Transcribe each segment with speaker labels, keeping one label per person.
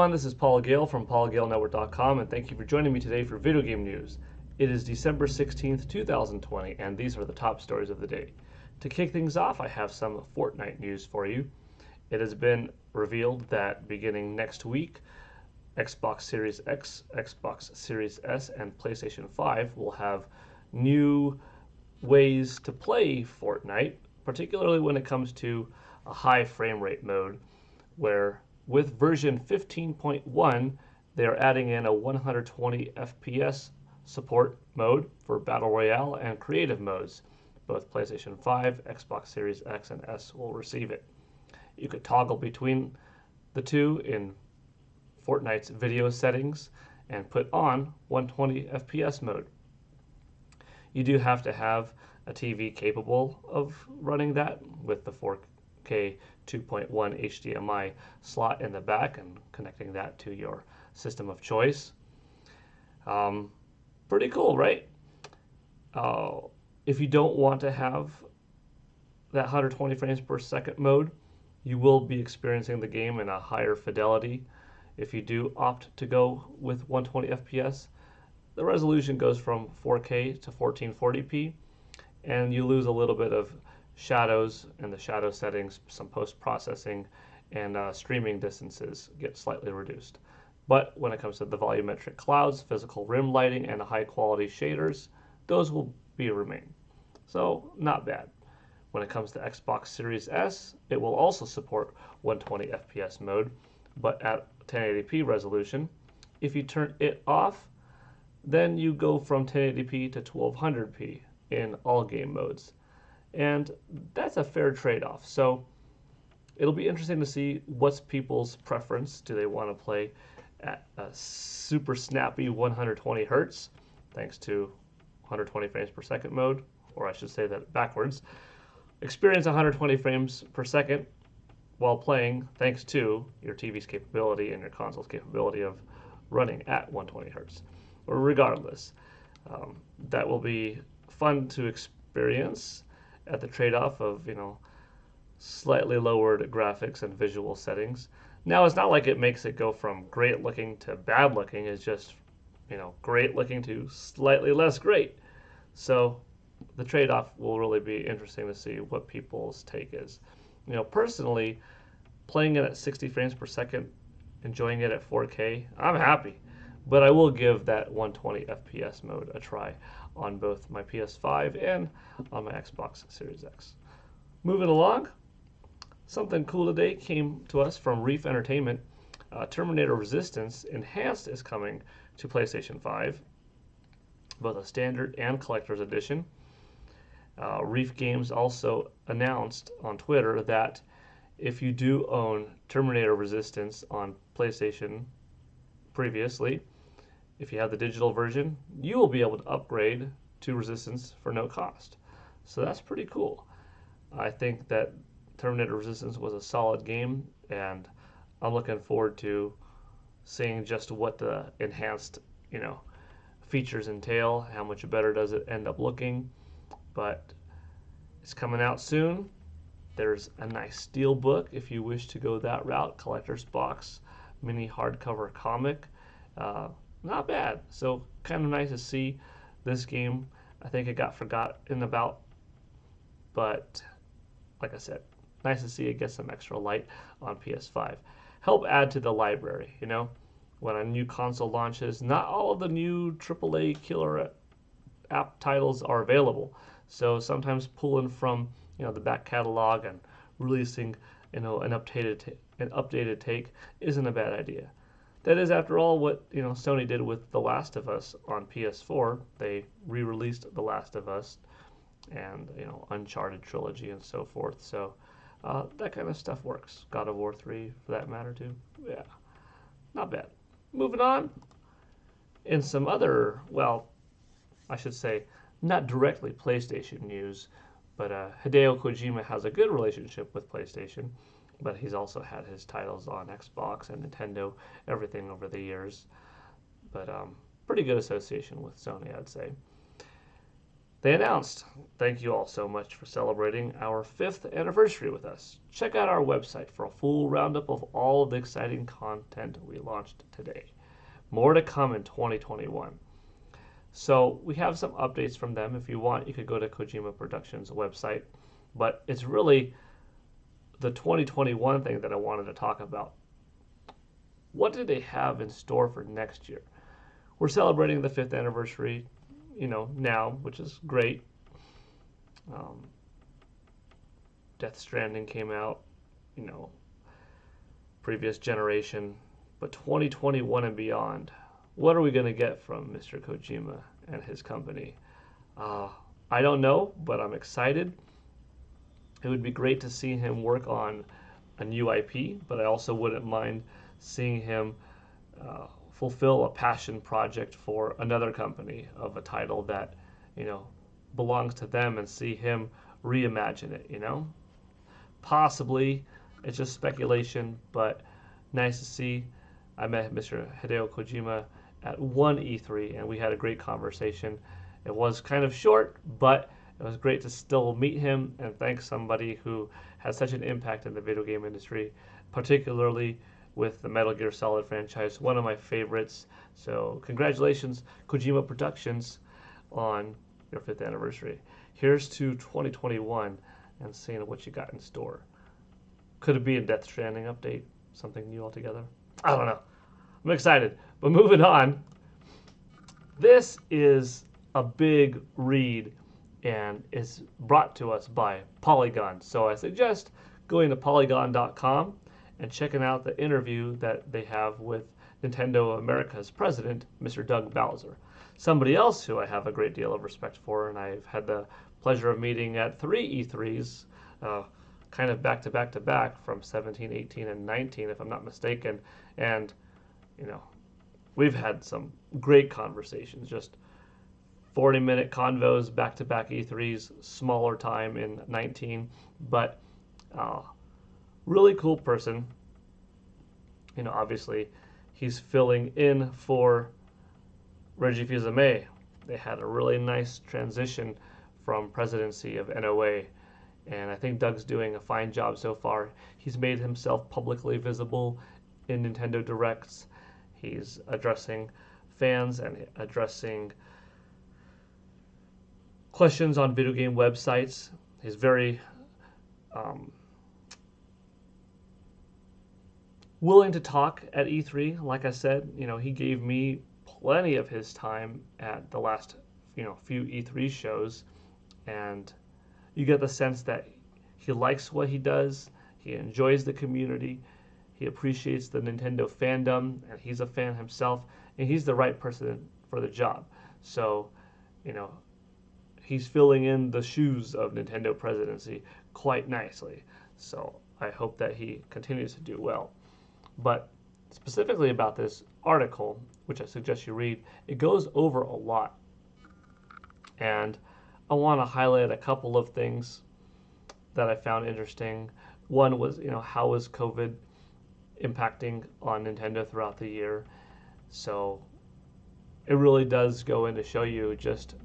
Speaker 1: everyone, this is Paul Gale from PaulGaleNetwork.com, and thank you for joining me today for video game news. It is December 16th, 2020, and these are the top stories of the day. To kick things off, I have some Fortnite news for you. It has been revealed that beginning next week, Xbox Series X, Xbox Series S, and PlayStation 5 will have new ways to play Fortnite, particularly when it comes to a high frame rate mode, where with version 15.1, they're adding in a 120 FPS support mode for Battle Royale and creative modes. Both PlayStation 5, Xbox Series X, and S will receive it. You could toggle between the two in Fortnite's video settings and put on 120 FPS mode. You do have to have a TV capable of running that with the 4K 2.1 HDMI slot in the back and connecting that to your system of choice. Pretty cool, right? If you don't want to have that 120 frames per second mode, you will be experiencing the game in a higher fidelity. If you do opt to go with 120 FPS, the resolution goes from 4K to 1440p, and you lose a little bit of shadows and the shadow settings, some post-processing, and streaming distances get slightly reduced. But when it comes to the volumetric clouds, physical rim lighting, and high-quality shaders, those will remain. So not bad. When it comes to Xbox Series S, it will also support 120 FPS mode, but at 1080p resolution. If you turn it off, then you go from 1080p to 1200p in all game modes. And that's a fair trade-off. So it'll be interesting to see what's people's preference. Do they want to play at a super snappy 120 hertz, thanks to 120 frames per second mode, or I should say that backwards. Experience 120 frames per second while playing thanks to your TV's capability and your console's capability of running at 120 hertz. Or regardless, that will be fun to experience at the trade-off of, slightly lowered graphics and visual settings. Now, it's not like it makes it go from great looking to bad looking. It's just, great looking to slightly less great. So the trade-off will really be interesting to see what people's take is. Personally, playing it at 60 frames per second, enjoying it at 4K, I'm happy. But I will give that 120 FPS mode a try on both my PS5 and on my Xbox Series X. Moving along, something cool today came to us from Reef Entertainment. Terminator Resistance Enhanced is coming to PlayStation 5, both a standard and collector's edition. Reef Games also announced on Twitter that if you do own Terminator Resistance on PlayStation previously, if you have the digital version, you will be able to upgrade to Resistance for no cost. So that's pretty cool. I think that Terminator Resistance was a solid game, and I'm looking forward to seeing just what the enhanced, features entail, how much better does it end up looking. But it's coming out soon. There's a nice steel book if you wish to go that route, collector's box, mini hardcover comic. Not bad. So kind of nice to see this game. I think it got forgotten about, but like I said, nice to see it get some extra light on PS5. Help add to the library, when a new console launches. Not all of the new AAA killer app titles are available. So sometimes pulling from, the back catalog and releasing, an updated take isn't a bad idea. That is, after all, what Sony did with The Last of Us on PS4. They re-released The Last of Us and Uncharted trilogy and so forth. So that kind of stuff works. God of War 3, for that matter, too. Yeah, not bad. Moving on. In some other, I should say, not directly PlayStation news, but Hideo Kojima has a good relationship with PlayStation. But he's also had his titles on Xbox and Nintendo, everything over the years. But pretty good association with Sony, I'd say. They announced, "Thank you all so much for celebrating our 5th anniversary with us. Check out our website for a full roundup of all of the exciting content we launched today. More to come in 2021. So we have some updates from them. If you want, you could go to Kojima Productions website. But it's really the 2021 thing that I wanted to talk about. What do they have in store for next year? We're celebrating the 5th anniversary, now, which is great. Death Stranding came out, previous generation. But 2021 and beyond, what are we going to get from Mr. Kojima and his company? I don't know, but I'm excited. It would be great to see him work on a new IP, but I also wouldn't mind seeing him fulfill a passion project for another company of a title that, belongs to them, and see him reimagine it, Possibly, it's just speculation, but nice to see. I met Mr. Hideo Kojima at one E3, and we had a great conversation. It was kind of short, but it was great to still meet him and thank somebody who has such an impact in the video game industry, particularly with the Metal Gear Solid franchise, one of my favorites. So congratulations, Kojima Productions, on your 5th anniversary. Here's to 2021 and seeing what you got in store. Could it be a Death Stranding update? Something new altogether? I don't know. I'm excited. But moving on, this is a big read and is brought to us by Polygon. So I suggest going to polygon.com and checking out the interview that they have with Nintendo America's president, Mr. Doug Bowser. Somebody else who I have a great deal of respect for, and I've had the pleasure of meeting at 3 E3s, kind of back to back to back from 17, 18, and 19, if I'm not mistaken. And, we've had some great conversations, just 40-minute convos, back-to-back E3s, smaller time in 19, but really cool person. Obviously, he's filling in for Reggie Fils-Aimé. They had a really nice transition from presidency of NOA, and I think Doug's doing a fine job so far. He's made himself publicly visible in Nintendo Directs. He's addressing fans and addressing questions on video game websites. He's very willing to talk at E3. Like I said, he gave me plenty of his time at the last, few E3 shows, and you get the sense that he likes what he does. He enjoys the community. He appreciates the Nintendo fandom, and he's a fan himself, and he's the right person for the job. So, he's filling in the shoes of Nintendo presidency quite nicely. So I hope that he continues to do well. But specifically about this article, which I suggest you read, it goes over a lot. And I want to highlight a couple of things that I found interesting. One was, how is COVID impacting on Nintendo throughout the year? So it really does go in to show you just,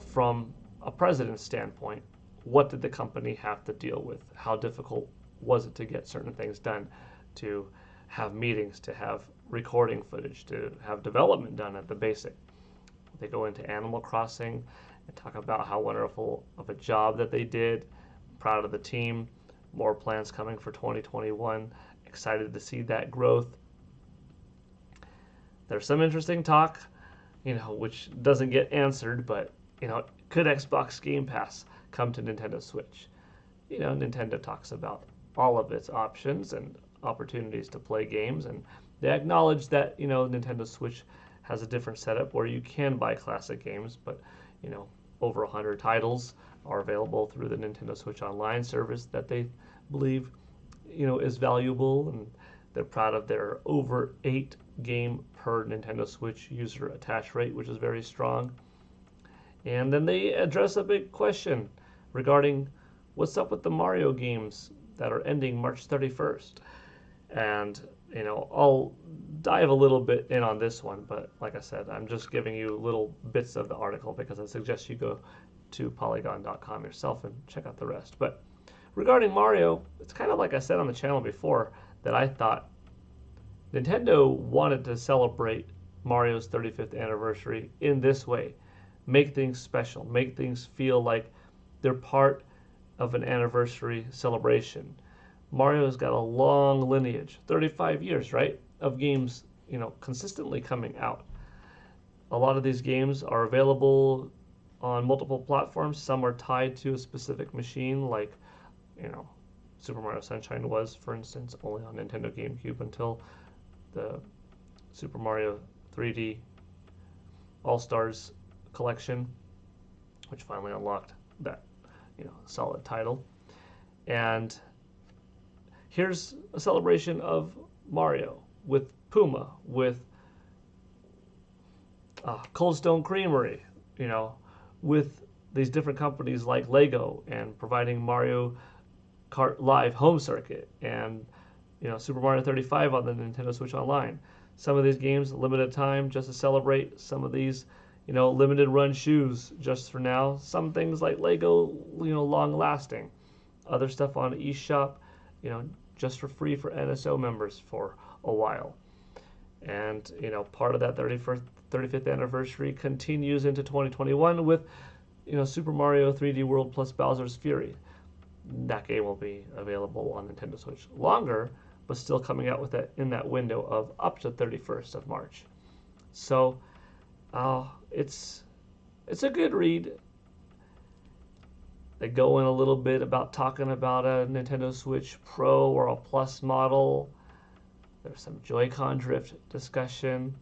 Speaker 1: from a president's standpoint, what did the company have to deal with? How difficult was it to get certain things done, to have meetings, to have recording footage, to have development done at the basic? They go into Animal Crossing and talk about how wonderful of a job that they did. Proud of the team. More plans coming for 2021. Excited to see that growth. There's some interesting talk, which doesn't get answered, but, could Xbox Game Pass come to Nintendo Switch? Nintendo talks about all of its options and opportunities to play games, and they acknowledge that, Nintendo Switch has a different setup where you can buy classic games, but, over 100 titles are available through the Nintendo Switch Online service that they believe, is valuable, and they're proud of their over 8 game per Nintendo Switch user attach rate, which is very strong. And then they address a big question regarding what's up with the Mario games that are ending March 31st. And, I'll dive a little bit in on this one, but like I said, I'm just giving you little bits of the article because I suggest you go to polygon.com yourself and check out the rest. But regarding Mario, it's kind of like I said on the channel before, that I thought Nintendo wanted to celebrate Mario's 35th anniversary in this way. Make things special, make things feel like they're part of an anniversary celebration. Mario's got a long lineage, 35 years, right, of games, consistently coming out. A lot of these games are available on multiple platforms. Some are tied to a specific machine, like, Super Mario Sunshine was, for instance, only on Nintendo GameCube until the Super Mario 3D All-Stars collection, which finally unlocked that, solid title. And here's a celebration of Mario with Puma, with Cold Stone Creamery, with these different companies like Lego, and providing Mario Kart Live Home Circuit, and Super Mario 35 on the Nintendo Switch Online. Some of these games limited time just to celebrate. Some of these, limited run shoes just for now. Some things like Lego, long lasting. Other stuff on eShop, just for free for NSO members for a while. And part of that 35th anniversary continues into 2021 with Super Mario 3D World plus Bowser's Fury. That game will be available on Nintendo Switch longer, but still coming out with that in that window of up to 31st of March. So it's a good read. They go in a little bit about talking about a Nintendo Switch Pro or a Plus model. There's some Joy-Con drift discussion.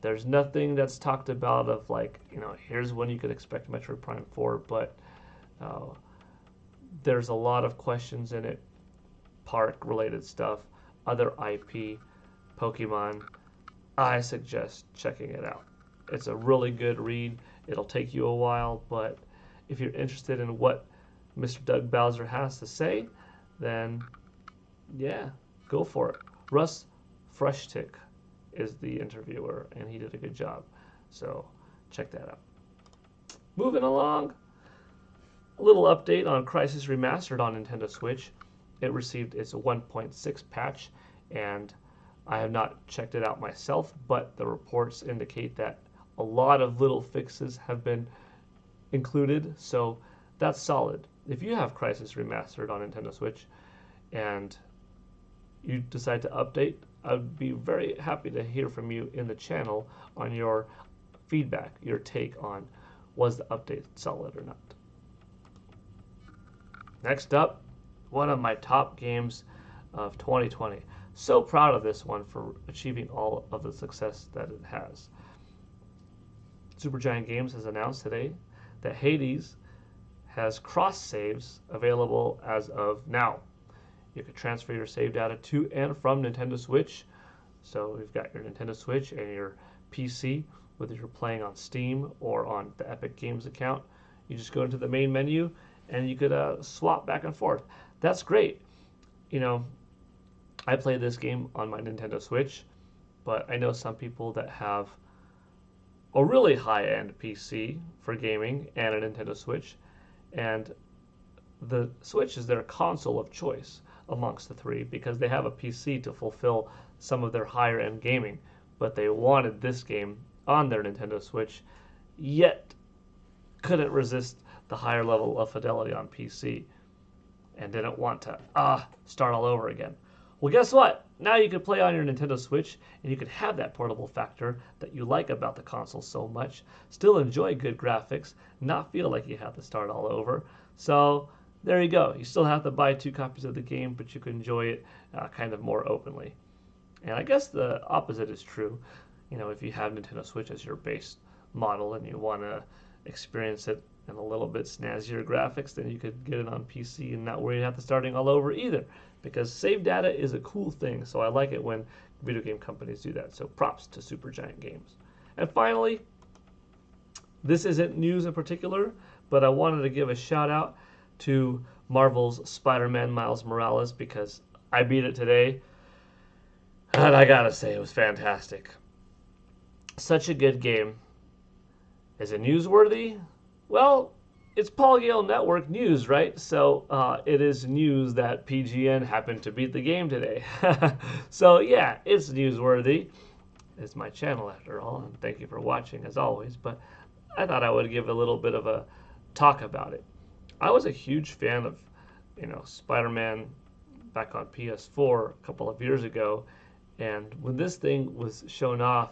Speaker 1: There's nothing that's talked about of like, here's when you could expect Metroid Prime 4, but there's a lot of questions in it, park-related stuff, other IP, Pokemon. I suggest checking it out. It's a really good read. It'll take you a while, but if you're interested in what Mr. Doug Bowser has to say, then yeah, go for it. Russ Frushtick is the interviewer, and he did a good job. So check that out. Moving along, a little update on Crysis Remastered on Nintendo Switch. It received its 1.6 patch, and I have not checked it out myself, but the reports indicate that a lot of little fixes have been included, so that's solid. If you have Crysis Remastered on Nintendo Switch and you decide to update, I'd be very happy to hear from you in the channel on your feedback, your take on was the update solid or not. Next up, one of my top games of 2020. So proud of this one for achieving all of the success that it has. Supergiant Games has announced today that Hades has cross saves available as of now. You can transfer your save data to and from Nintendo Switch. So you've got your Nintendo Switch and your PC, whether you're playing on Steam or on the Epic Games account. You just go into the main menu and you could swap back and forth. That's great. I play this game on my Nintendo Switch, but I know some people that have a really high-end PC for gaming and a Nintendo Switch, and the Switch is their console of choice amongst the three because they have a PC to fulfill some of their higher-end gaming, but they wanted this game on their Nintendo Switch, yet couldn't resist the higher level of fidelity on PC and didn't want to start all over again. Well, guess what? Now you can play on your Nintendo Switch, and you can have that portable factor that you like about the console so much, still enjoy good graphics, not feel like you have to start all over. So there you go. You still have to buy 2 copies of the game, but you can enjoy it kind of more openly. And I guess the opposite is true. If you have Nintendo Switch as your base model and you want to experience it in a little bit snazzier graphics, then you could get it on PC and not worry about starting all over either. Because save data is a cool thing, so I like it when video game companies do that. So props to Supergiant Games. And finally, this isn't news in particular, but I wanted to give a shout out to Marvel's Spider-Man Miles Morales because I beat it today, and I gotta say, it was fantastic. Such a good game. Is it newsworthy? Well, it's Paul Gale Network news, right? So it is news that PGN happened to beat the game today. So yeah, it's newsworthy. It's my channel after all, and thank you for watching as always. But I thought I would give a little bit of a talk about it. I was a huge fan of, Spider-Man back on PS4 a couple of years ago, and when this thing was shown off,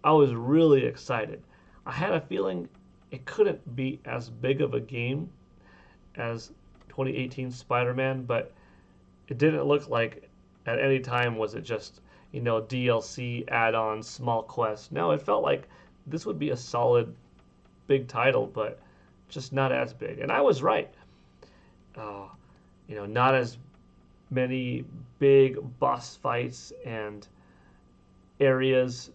Speaker 1: I was really excited. I had a feeling it couldn't be as big of a game as 2018 Spider-Man, but it didn't look like at any time was it just, DLC, add-ons, small quests. No, it felt like this would be a solid big title, but just not as big. And I was right. Not as many big boss fights and areas,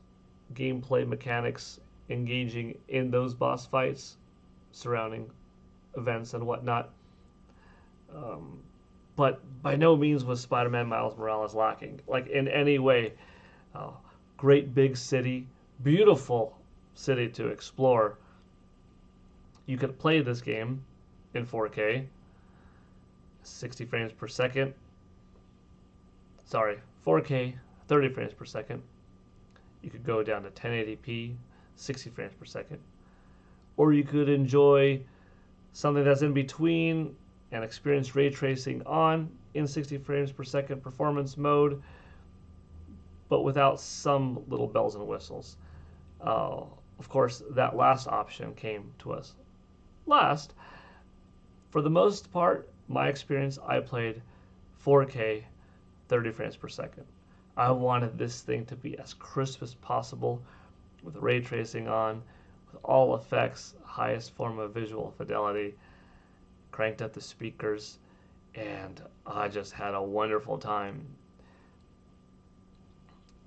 Speaker 1: gameplay mechanics engaging in those boss fights surrounding events and whatnot. But by no means was Spider-Man Miles Morales lacking, like in any way. Great big city, beautiful city to explore. You could play this game in 4K, 60 frames per second. Sorry, 4K, 30 frames per second. You could go down to 1080p, 60 frames per second. Or you could enjoy something that's in between and experience ray tracing on in 60 frames per second performance mode, but without some little bells and whistles. Of course, that last option came to us last. For the most part, my experience, I played 4K, 30 frames per second. I wanted this thing to be as crisp as possible with ray tracing on, with all effects, highest form of visual fidelity, cranked up the speakers, and I just had a wonderful time.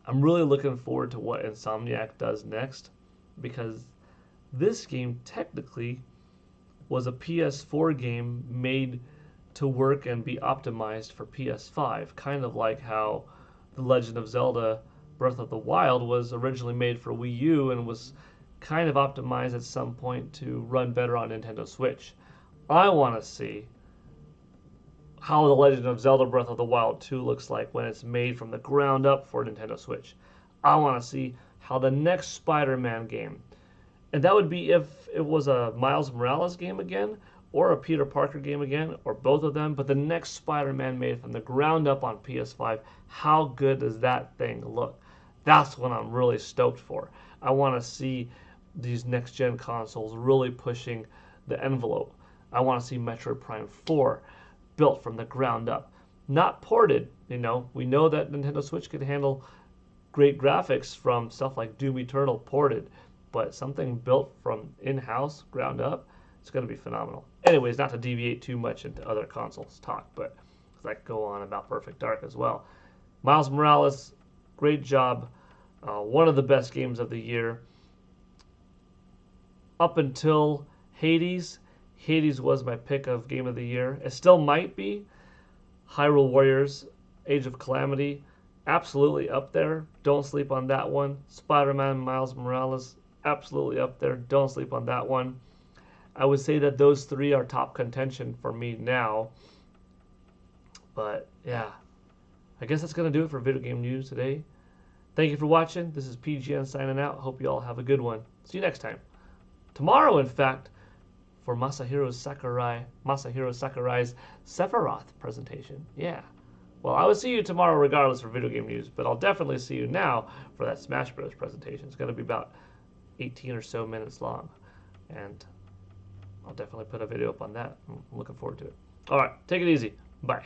Speaker 1: I'm really looking forward to what Insomniac does next, because this game technically was a PS4 game made to work and be optimized for PS5, kind of like how The Legend of Zelda Breath of the Wild was originally made for Wii U and was kind of optimized at some point to run better on Nintendo Switch. I want to see how The Legend of Zelda Breath of the Wild 2 looks like when it's made from the ground up for Nintendo Switch. I want to see how the next Spider-Man game, and that would be if it was a Miles Morales game again, or a Peter Parker game again, or both of them, but the next Spider-Man made from the ground up on PS5, how good does that thing look? That's what I'm really stoked for. I want to see these next-gen consoles really pushing the envelope. I want to see Metroid Prime 4 built from the ground up. Not ported, We know that Nintendo Switch can handle great graphics from stuff like Doom Eternal ported, but something built from in-house, ground up, it's going to be phenomenal. Anyways, not to deviate too much into other consoles talk, but I could go on about Perfect Dark as well. Miles Morales, great job. One of the best games of the year. Up until Hades was my pick of game of the year. It still might be. Hyrule Warriors, Age of Calamity, absolutely up there. Don't sleep on that one. Spider-Man Miles Morales, absolutely up there. Don't sleep on that one. I would say that those three are top contention for me now. But yeah, I guess that's going to do it for video game news today. Thank you for watching. This is PGN signing out. Hope you all have a good one. See you next time. Tomorrow, in fact, for Masahiro Sakurai's Sephiroth presentation. Yeah. Well, I will see you tomorrow regardless for video game news, but I'll definitely see you now for that Smash Bros. Presentation. It's going to be about 18 or so minutes long, and I'll definitely put a video up on that. I'm looking forward to it. All right, take it easy. Bye.